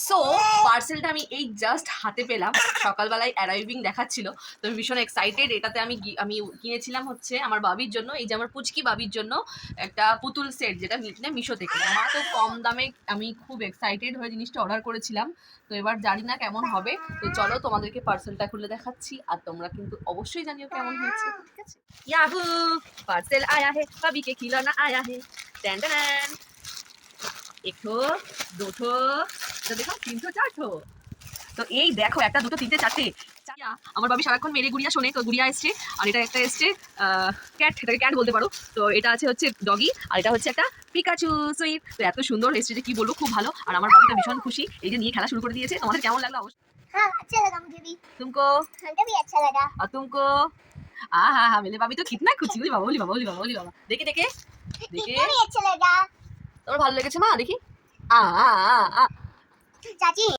So পার্সেলটা আমি এই জাস্ট হাতে পেলাম, সকালবেলায় অ্যারাইভিং দেখাচ্ছিল, তো আমি ভীষণ এক্সাইটেড। এটাতে আমি কিনেছিলাম হচ্ছে আমার বাবির জন্য, এই যে আমার পুচকি বাবির জন্য একটা পুতুল সেট, যেটা মিশো থেকে। আমার তো কম দামে, আমি খুব এক্সাইটেড হয়ে জিনিসটা অর্ডার করেছিলাম। তো এবার জানি না কেমন হবে, তো চলো তোমাদেরকে পার্সেলটা খুলে দেখাচ্ছি, আর তোমরা কিন্তু অবশ্যই জানিও কেমন হয়েছে, ঠিক আছে? ইয়াহু, পার্সেল আয়া হে, ভাবি কে খিলौना आया है। टैन टैन, एक ठो, दो ठो, তো দেখো 3 ठो 4 ठो। তো এই দেখো, একটা দুটো তিনটে চারটে। আমার বাবি সারাক্ষণ মেরে গুড়িয়া শোনে, তো গুড়িয়া এসছে, আর এটা একটা এসছে ক্যাট, এটাকে ক্যাট বলতে পারো। তো এটা আছে হচ্ছে ডগি, আর এটা হচ্ছে একটা পিকাচু সুইট। তো এত সুন্দর এসছে যে কি বলবো, খুব ভালো। আর আমার বাবিটা ভীষণ খুশি, এই যে নিয়ে খেলা শুরু করে দিয়েছে। তোমাদের কেমন লাগলো অবশ্যই। हाँ अच्छा लगा मुझे भी। तुमको? हमको भी अच्छा लगा। और तुमको? हाँ हाँ हाँ, मेरे बाबी तो कितना खुशी। ওলি বাবা, ওলি বাবা, ওলি বাবা, ওলি বাবা। দেখে দেখে দেখে हमको भी अच्छा लगा। তোমার ভালো লেগেছে মা? দেখি। আ আ আ আ। चाची